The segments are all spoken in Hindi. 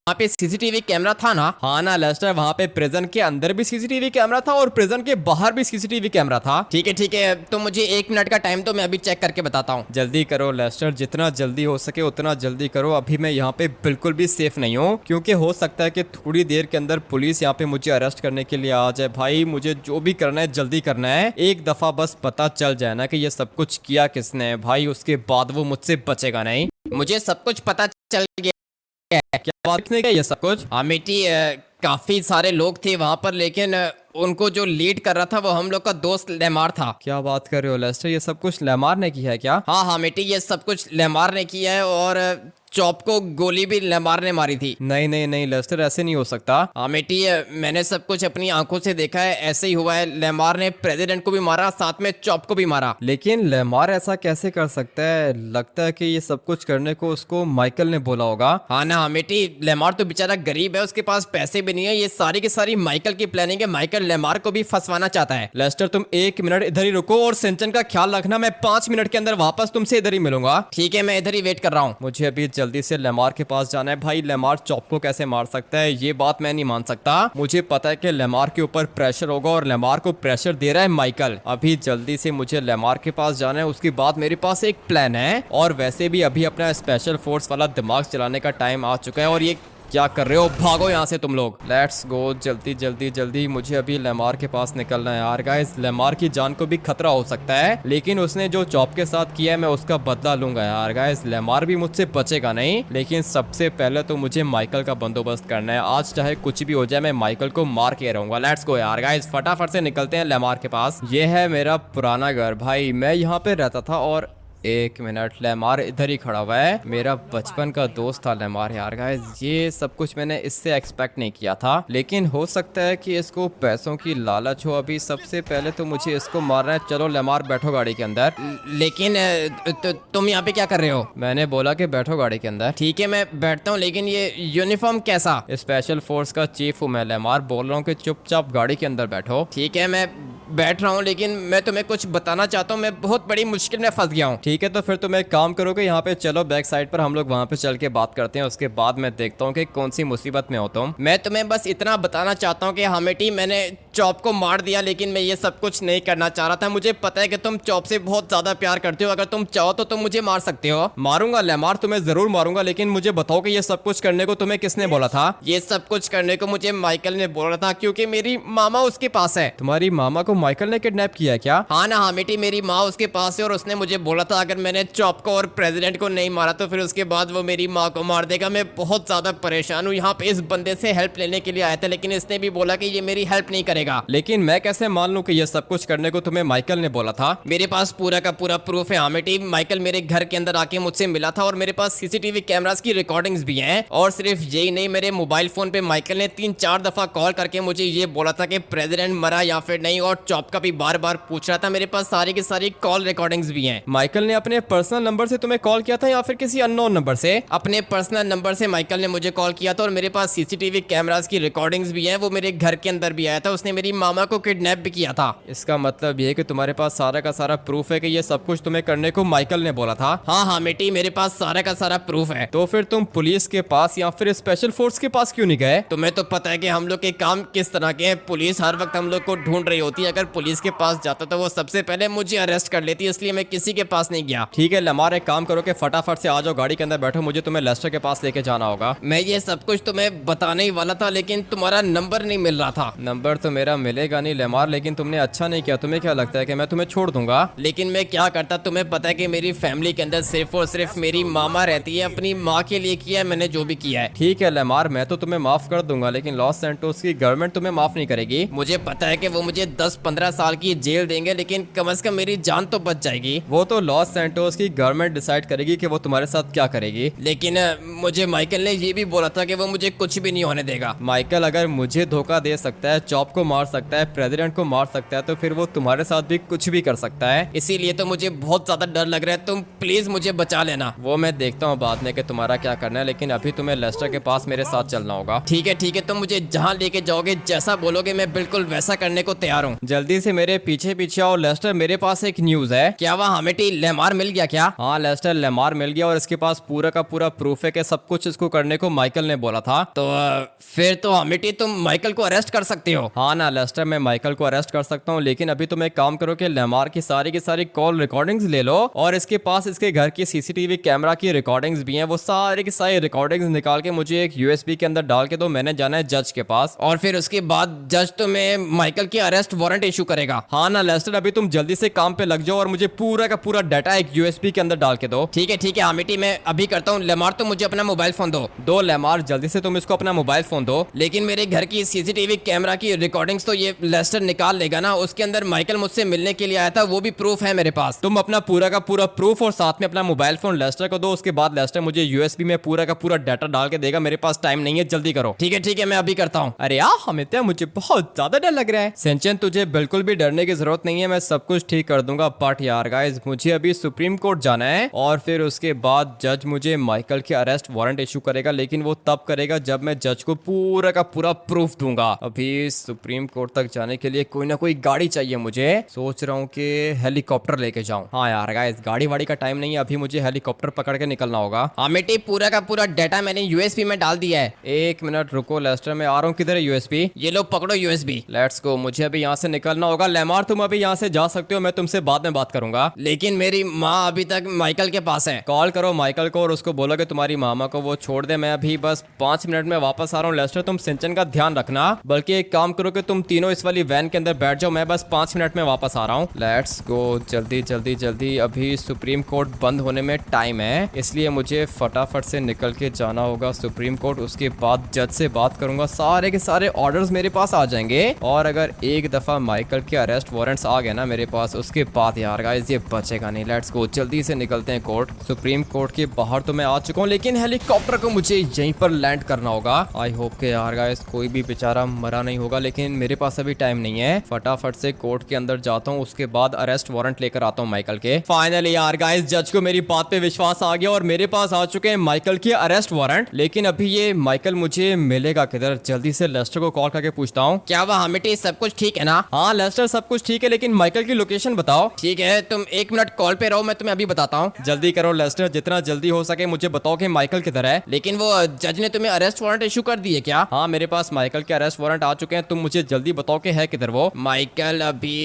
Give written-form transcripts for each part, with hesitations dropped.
वहाँ पे सीसीटीवी कैमरा था ना? हाँ ना लेस्टर, वहाँ पे प्रिजन के अंदर भी सीसीटीवी कैमरा था और प्रिजन के बाहर भी सीसीटीवी कैमरा था। ठीक है, तो मुझे 1 मिनट का टाइम, तो मैं अभी चेक करके बताता हूँ। जल्दी करो लेस्टर, जितना जल्दी हो सके उतना जल्दी करो। अभी मैं यहाँ पे बिल्कुल भी सेफ नहीं हूँ, क्योंकि हो सकता है कि थोड़ी देर के अंदर पुलिस यहाँ पे मुझे अरेस्ट करने के लिए आ जाए। भाई मुझे जो भी करना है जल्दी करना है, एक दफा बस पता चल जाए ना कि ये सब कुछ किया किसने है भाई, उसके बाद वो मुझसे बचेगा नहीं। मुझे सब कुछ पता चल गया। क्या बात नहीं, क्या ये सब कुछ? हाँ मिट्टी, काफी सारे लोग थे वहां पर, लेकिन उनको जो लीड कर रहा था वो हम लोग का दोस्त लेमार था। क्या बात कर रहे हो लेस्टर, ये सब कुछ लेमार ने किया है क्या? हाँ मिट्टी, ये सब कुछ लेमार ने किया है, और चॉप को गोली भी लेमार ने मारी थी। नहीं नहीं नहीं लेस्टर, ऐसे नहीं हो सकता। हाँ मिट्टी, मैंने सब कुछ अपनी आंखों से देखा है, ऐसे ही हुआ है। लेमार ने प्रेसिडेंट को भी मारा, साथ में चॉप को भी मारा। लेकिन लेमार ऐसा कैसे कर सकता है? लगता है कि ये सब कुछ करने को उसको माइकल ने बोला होगा। हाँ ना मिट्टी, लेमार तो बेचारा गरीब है, उसके पास पैसे भी नहीं है। ये सारी की सारी माइकल की प्लानिंग है। माइकल लेमार को भी फंसवाना चाहता है। लेस्टर तुम 1 मिनट इधर ही रुको और सिंचन का ख्याल रखना, मैं 5 मिनट के अंदर वापस तुमसे इधर ही मिलूंगा। ठीक है, मैं इधर ही वेट कर रहा हूँ। मुझे अभी जल्दी से लेमार के पास जाना है। भाई लेमार चॉप को कैसे मार सकता है, ये बात मैं नहीं मान सकता। मुझे पता है कि लेमार के ऊपर प्रेशर होगा और लेमार को प्रेशर दे रहा है माइकल। अभी जल्दी से मुझे लेमार के पास जाना है, उसके बाद मेरे पास एक प्लान है। और वैसे भी अभी अपना स्पेशल फोर्स वाला दिमाग चलाने का टाइम आ चुका है। और ये क्या कर रहे हो? भागो यहाँ से तुम लोग। लेट्स गो, जल्दी जल्दी जल्दी, मुझे अभी लेमार के पास निकलना है। यार गाइस, लेमार की जान को भी खतरा हो सकता है, लेकिन उसने जो चॉप के साथ किया है मैं उसका बदला लूंगा। यार गाइस, लेमार भी मुझसे बचेगा नहीं, लेकिन सबसे पहले तो मुझे माइकल का बंदोबस्त करना है। आज चाहे कुछ भी हो जाए, मैं माइकल को मार के रहूंगा। लेट्स गो यार गाइस, फटाफट से निकलते हैं लेमार के पास। ये है मेरा पुराना घर भाई, मैं यहाँ पे रहता था। और 1 मिनट, लेमार इधर ही खड़ा हुआ है, मेरा बचपन का दोस्त था लेमार। यार गाइस, ये सब कुछ मैंने इससे एक्सपेक्ट नहीं किया था, लेकिन हो सकता है कि इसको पैसों की लालच हो। अभी सबसे पहले तो मुझे इसको मारना है। चलो लेमार, बैठो गाड़ी के अंदर। लेकिन तुम यहाँ पे क्या कर रहे हो? मैंने बोला कि बैठो गाड़ी के अंदर। ठीक है, मैं बैठता हूँ, लेकिन ये यूनिफॉर्म कैसा? स्पेशल फोर्स का चीफ हूँ मैं लेमार, बोल रहा हूँ कि चुपचाप गाड़ी के अंदर बैठो। ठीक है, मैं बैठ रहा हूँ, लेकिन मैं तुम्हें कुछ बताना चाहता हूँ। मैं बहुत बड़ी मुश्किल में फंस गया हूँ। ठीक है, तो फिर तुम एक काम करोगे, यहाँ पे चलो बैक साइड पर, हम लोग वहाँ पे चल के बात करते हैं। उसके बाद मैं देखता हूँ कि कौन सी मुसीबत में होता हूँ। मैं तुम्हें बस इतना बताना चाहता हूँ कि हमेटी, मैंने चॉप को मार दिया, लेकिन मैं ये सब कुछ नहीं करना चाह रहा था। मुझे पता है कि तुम चॉप से बहुत ज्यादा प्यार करते हो। अगर तुम चाहो तो तुम मुझे मार सकते हो। मारूंगा लेमार, तुम्हें जरूर मारूंगा, लेकिन मुझे बताओ कि ये सब कुछ करने को तुम्हें किसने बोला था? ये सब कुछ करने को मुझे माइकल ने बोला था, क्योंकि मेरी मामा उसके पास है। तुम्हारी मामा को माइकल ने किडनैप किया है क्या? हाँ ना हमेटी, मेरी माँ उसके पास है, और उसने मुझे बोला था अगर मैंने चॉप को और प्रेसिडेंट को नहीं मारा तो फिर उसके बाद वो मेरी माँ को मार देगा। मैं बहुत ज्यादा परेशान हूँ। यहाँ पे इस बंदे से हेल्प लेने के लिए आया था, लेकिन इसने भी बोला कि ये मेरी हेल्प नहीं करेगा। लेकिन मैं कैसे मान लूं कि ये सब कुछ करने को तुम्हें माइकल ने बोला था? मेरे पास पूरा का पूरा प्रूफ है हमेटी। माइकल मेरे घर के अंदर आके मुझसे मिला था, और मेरे पास सीसीटीवी कैमरास की रिकॉर्डिंग्स भी हैं। और सिर्फ यही नहीं, मेरे मोबाइल फोन पे माइकल ने 3-4 दफा कॉल करके मुझे ये बोला था कि प्रेसिडेंट मरा या फिर नहीं, और चॉप का भी बार बार पूछ रहा था। मेरे पास सारी की सारी कॉल रिकॉर्डिंग्स भी हैं। माइकल ने अपने पर्सनल नंबर से तुम्हें कॉल किया था या फिर किसी अननोन नंबर से? अपने पर्सनल नंबर से माइकल ने मुझे कॉल किया था, और मेरे पास सीसीटीवी कैमरास की रिकॉर्डिंग्स भी हैं। वो मेरे घर के अंदर भी आया था, उसने मेरी मामा को किडनैप भी किया था। इसका मतलब ये है कि तुम्हारे पास सारा का सारा प्रूफ है कि ये सब कुछ तुम्हें करने को माइकल ने बोला था? हाँ बेटी, मेरे पास सारा का सारा प्रूफ है। तो फिर तुम पुलिस के पास या फिर स्पेशल फोर्स के पास क्यों नहीं गए? तुम्हें तो पता है कि हम लोग के काम किस तरह के हैं। पुलिस हर वक्त हम लोग को ढूंढ रही होती है। अगर पुलिस के पास जाता तो वो सबसे पहले मुझे अरेस्ट कर लेती, इसलिए मैं किसी के पास नहीं गया। ठीक है लेमार, एक काम करो कि फटाफट से आ जाओ, गाड़ी के अंदर बैठो, मुझे तुम्हें लेस्टर के पास लेके जाना होगा। मैं ये सब कुछ तुम्हें बताने ही वाला था, लेकिन तुम्हारा नंबर नहीं मिल रहा था। नंबर तो मेरा मिलेगा नहीं लेमार, लेकिन तुमने अच्छा नहीं किया। तुम्हें क्या लगता है कि मैं तुम्हें छोड़ दूंगा? लेकिन मैं क्या करता, तुम्हें पता है कि मेरी फैमिली के अंदर सिर्फ और सिर्फ मेरी मामा रहती है। अपनी माँ के लिए किया है मैंने जो भी किया है। ठीक है लेमार, मैं तो तुम्हें माफ कर दूंगा, लेकिन लॉस सैंटोस की गवर्नमेंट तुम्हें माफ नहीं करेगी। मुझे पता है कि वो मुझे 10-15 साल की जेल देंगे, लेकिन कम से कम मेरी जान तो बच जाएगी। वो तो लॉस सैंटोस की गवर्नमेंट डिसाइड करेगी कि वो तुम्हारे साथ क्या करेगी। लेकिन मुझे माइकल ने ये भी बोला था कि वो मुझे कुछ भी नहीं होने देगा। माइकल अगर मुझे धोखा दे सकता है, चॉप को मार सकता है, प्रेसिडेंट को मार सकता है, तो फिर वो तुम्हारे साथ भी कुछ भी कर सकता है। इसीलिए तो मुझे बहुत ज्यादा डर लग रहा है। तुम प्लीज मुझे बचा लेना। वो मैं देखता हूँ बाद में कि तुम्हारा क्या करना है, लेकिन अभी तुम्हें लेस्टर के पास मेरे साथ चलना होगा। ठीक है, तुम मुझे जहाँ लेके जाओगे, जैसा बोलोगे, मैं बिल्कुल वैसा करने को तैयार हूँ। जल्दी से मेरे पीछे पीछे आओ। लेस्टर, मेरे पास एक न्यूज है। क्या वहाँ हमेटी लेमार मिल गया क्या? हाँ लेस्टर, लेमार मिल गया और इसके पास पूरा का पूरा प्रूफ है कि सब कुछ इसको करने को माइकल ने बोला था। तो फिर तो हमेटी तुम माइकल को अरेस्ट कर सकते हो। हाँ ना लेस्टर, मैं माइकल को अरेस्ट कर सकता हूँ, लेकिन अभी तुम एक काम करो कि लेमार की सारी कॉल रिकॉर्डिंग्स ले लो और इसके पास इसके घर की सीसीटीवी कैमरा की रिकॉर्डिंग्स भी हैं। वो सारी की सारी रिकॉर्डिंग्स निकाल के मुझे एक यूएसबी के अंदर डाल के दो। मैंने जाना है जज के पास और फिर उसके बाद जज तुम्हें माइकल की अरेस्ट वारंट इशू करेगा। हाँ ना लेस्टर, अभी तुम जल्दी से काम पे लग जाओ और मुझे पूरा का पूरा डाटा एक यूएसबी के अंदर डाल के दो। ठीक है हामिटी, मैं अभी करता हूँ। लेमार, तुम मुझे अपना मोबाइल फोन दो लेमार, जल्दी से तुम इसको अपना मोबाइल फोन दो। लेकिन मेरे घर की सीसीटीवी कैमरा की रिकॉर्डिंग्स तो ये लेस्टर निकाल लेगा ना। उसके अंदर माइकल मुझसे मिलने के लिए आया था, वो भी प्रूफ है मेरे पास। तुम अपना पूरा का पूरा प्रूफ और साथ में अपना मोबाइल फोन लेस्टर को दो। उसके बाद लेस्टर मुझे यूएसबी में पूरा का पूरा डाटा डाल के देगा। मेरे पास टाइम नहीं है, जल्दी करो। ठीक है, मैं अभी करता हूँ। अरे यार हमें मुझे बहुत ज्यादा डर लग रहा है। सेंचन, तुझे बिल्कुल भी डरने की जरूरत नहीं है, मैं सब कुछ ठीक कर दूंगा। बट यार गाइस, मुझे अभी सुप्रीम कोर्ट जाना है और फिर उसके बाद जज मुझे माइकल के अरेस्ट वारंट इशू करेगा, लेकिन वो तब करेगा जब मैं जज को पूरा का पूरा प्रूफ दूंगा। अभी सुप्रीम कोर्ट तक जाने के लिए कोई ना कोई गाड़ी चाहिए मुझे। सोच रहा हूँ कि हेलीकॉप्टर लेके जाऊं। हाँ यार गाइस, गाड़ी वाड़ी का टाइम नहीं है, अभी मुझे हेलीकॉप्टर पकड़ के निकलना होगा। अमिटी, पूरा का पूरा डाटा मैंने यूएसबी में डाल दिया है। एक मिनट रुको लेस्टर, मैं आ रहा हूँ। किधर है यूएसबी? ये लो पकड़ो यूएसबी। लेट्स गो, मुझे अभी यहाँ से निकलना होगा। लेमार, तुम अभी यहाँ से जा सकते हो, मैं तुमसे बाद में बात करूंगा। लेकिन मेरी माँ अभी तक माइकल के पास है। कॉल करो माइकल को और उसको बोलो कि तुम्हारी मामा को वो छोड़ दे। मैं अभी बस 5 मिनट में वापस आ रहा हूँ। लेस्टर, तुम सिंचन का ध्यान रखना। बल्कि एक काम करो कि तुम तीनों इस वाली वैन के अंदर बैठ जाओ, मैं बस 5 मिनट में वापस आ रहा हूँ। लेट्स गो, जल्दी। अभी सुप्रीम कोर्ट बंद होने में टाइम है, इसलिए मुझे फटाफट से निकल के जाना होगा सुप्रीम कोर्ट। उसके बाद जज से बात करूंगा, सारे के सारे ऑर्डर्स मेरे पास आ जाएंगे। और अगर एक दफा माइकल के अरेस्ट वारंट्स आ गए ना मेरे पास, उसके बाद यार गाइस ये बचेगा नहीं। लेट्स गो, जल्दी से निकलते हैं कोर्ट। सुप्रीम कोर्ट के बाहर तो मैं आ चुका हूँ, लेकिन हेलीकॉप्टर को मुझे यहीं पर लैंड करना होगा। आई होप के यार गाइस कोई भी बेचारा मरा नहीं होगा, लेकिन मेरे पास अभी टाइम नहीं है। फटाफट से कोर्ट के अंदर जाता हूँ, उसके बाद अरेस्ट वारंट लेकर आता हूँ माइकल के। फाइनली यार गाइस, जज को मेरी बात पे विश्वास आ गया और मेरे पास आ चुके हैं माइकल के अरेस्ट वारंट। लेकिन अभी ये माइकल मुझे मिलेगा किधर? जल्दी से लेस्टर को कॉल करके पूछता हूँ। क्या वह हमेटी सब कुछ ठीक है ना? हाँ लेस्टर, सब कुछ ठीक है, लेकिन माइकल की लोकेशन बताओ। ठीक है, तुम 1 मिनट कॉल पे रहो, मैं तुम्हें अभी बताता हूँ। जल्दी करो लेस्टर, जितना जल्दी हो सके मुझे बताओ कि माइकल किधर है। लेकिन वो जज ने तुम्हें अरेस्ट वारंट इशू कर दिए क्या? हाँ, मेरे पास माइकल के अरेस्ट वारंट आ चुके हैं। तुम मुझे जल्दी बताओ कि है किधर वो माइकल। अभी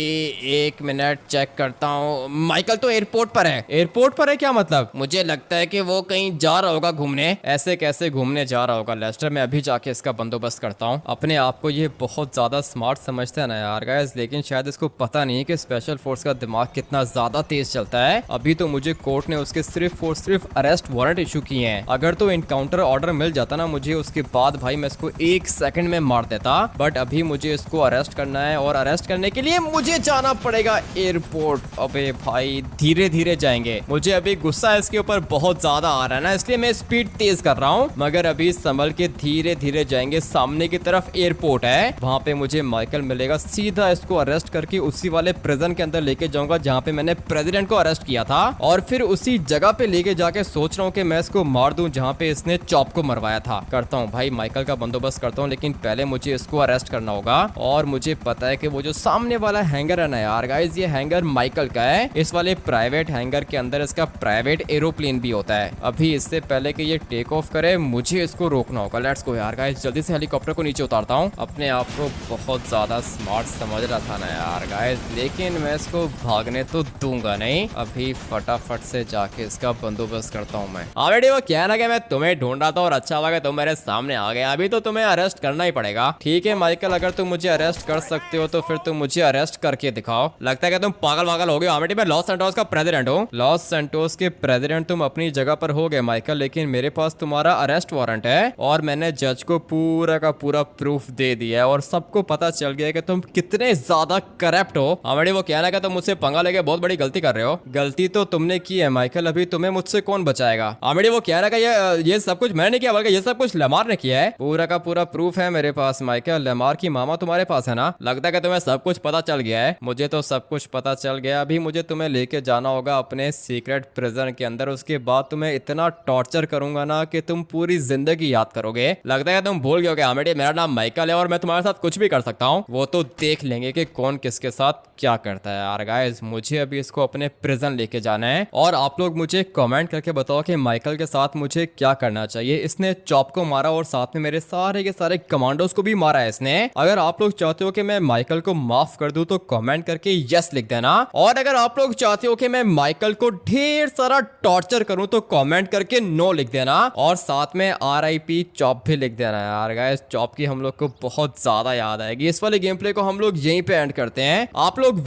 1 मिनट चेक करता हूँ। माइकल तो एयरपोर्ट पर है। एयरपोर्ट पर है क्या मतलब? मुझे लगता है कि वो कहीं जा रहा होगा घूमने। ऐसे कैसे घूमने जा रहा होगा लेस्टर? मैं अभी जाके इसका बंदोबस्त करता हूँ। अपने आप को ये बहुत ज्यादा स्मार्ट समझता है ना यार गाइस, लेकिन शायद इसको पता नहीं है कि स्पेशल फोर्स का दिमाग कितना ज्यादा तेज चलता है। अभी तो मुझे कोर्ट ने उसके सिर्फ और सिर्फ अरेस्ट वारंट इशू किए हैं। अगर तो इनकाउंटर ऑर्डर मिल जाता ना मुझे, उसके बाद भाई मैं इसको 1 सेकंड में मार देता। बट अभी मुझे इसको अरेस्ट करना है और अरेस्ट करने के लिए मुझे जाना पड़ेगा एयरपोर्ट। अबे भाई धीरे धीरे जाएंगे, मुझे अभी गुस्सा इसके ऊपर बहुत ज्यादा आ रहा है ना, इसलिए मैं स्पीड तेज कर रहा हूँ। मगर अभी संभल के धीरे धीरे जाएंगे। सामने की तरफ एयरपोर्ट है, वहाँ पे मुझे माइकल मिलेगा। सीधा इसको अरेस्ट करके उसी वाले प्रिजन के अंदर लेके जाऊंगा जहाँ पे मैंने प्रेसिडेंट को अरेस्ट किया था, और फिर उसी जगह पे लेके जाके सोच रहा हूँ कि मैं इसको मार दूं जहाँ पे इसने चॉप को मरवाया था। करता हूँ भाई, माइकल का बंदोबस्त करता हूँ, लेकिन पहले मुझे इसको अरेस्ट करना होगा। और मुझे पता है कि वो जो सामने वाला हैंगर है ना यार गाइस, ये हैंगर माइकल का है। इस वाले प्राइवेट हैंगर के अंदर इसका प्राइवेट एरोप्लेन भी होता है। अभी इससे पहले कि ये टेक ऑफ करे मुझे इसको रोकना होगा। लेट्स गो यार गाइस, जल्दी से हेलीकॉप्टर को नीचे उतारता हूँ। अपने आप को बहुत ज्यादा स्मार्ट समझ रहा था ना यार गाइस, लेकिन मैं इसको भागने तो दूंगा नहीं। अभी फटाफट से जाके इसका बंदोबस्त करता हूँ मैं। ऑलरेडी वो क्या ना कि मैं तुम्हें ढूंढ रहा था और अच्छा हुआ कि तुम मेरे सामने आ गए। अभी तो तुम्हें अरेस्ट करना ही पड़ेगा। ठीक है माइकल, अगर तुम मुझे अरेस्ट कर सकते हो तो फिर तुम मुझे अरेस्ट करके दिखाओ। लगता है कि तुम पागल वागल हो गए। ऑलरेडी मैं लॉस सैंटोस का प्रेसिडेंट हूँ। लॉस सैंटोस के प्रेसिडेंट तुम अपनी जगह पर हो गए माइकल, लेकिन मेरे पास तुम्हारा अरेस्ट वारंट है और मैंने जज को पूरा का पूरा प्रूफ दे दिया है और सबको पता चल गया कि तुम कितने ज्यादा करप्ट हो। ऑलरेडी वो कहना कि तुम मुझसे पंगा लेके बहुत बड़ी गलती कर रहे हो। गलती तो तुमने की है माइकल, अभी तुम्हें मुझसे कौन बचाएगा। ऑलरेडी वो कह रहा है कि ये सब कुछ मैंने नहीं किया, बल्कि ये सब कुछ लेमार ने किया है। पूरा का पूरा प्रूफ है मेरे पास माइकल। लेमार की मामा तुम्हारे पास है ना? लगता है कि तुम्हें सब कुछ पता चल गया है। मुझे तो सब कुछ पता चल गया। अभी मुझे तुम्हें लेके जाना होगा अपने सीक्रेट प्रिजन के अंदर। उसके बाद तुम्हें इतना टॉर्चर करूंगा ना कि तुम पूरी जिंदगी याद करोगे। लगता है तुम भूल गए हो आमिर, मेरा नाम माइकल है और मैं तुम्हारे साथ कुछ भी कर सकता हूँ। वो तो देख लेंगे कि कौन किसके साथ क्या करता है। यार गाइस, मुझे अभी इसको अपने प्रिजन लेके जाना है और आप लोग मुझे कमेंट करके बताओ कि माइकल के साथ मुझे क्या करना चाहिए। इसने चॉप को मारा और साथ में मेरे सारे के सारे कमांडोज को भी मारा है इसने। अगर आप लोग चाहते हो कि मैं माइकल को माफ कर दूं तो कमेंट करके यस लिख देना, और अगर आप लोग चाहते हो कि मैं माइकल को ढेर सारा टॉर्चर करूं तो कमेंट करके नो लिख देना, और साथ में RIP चॉप भी लिख देना। यार गाइस, चॉप की हम लोग को बहुत ज्यादा याद आएगी। इस वाले गेम प्ले को हम लोग यहीं पे एंड करते हैं। आप लोग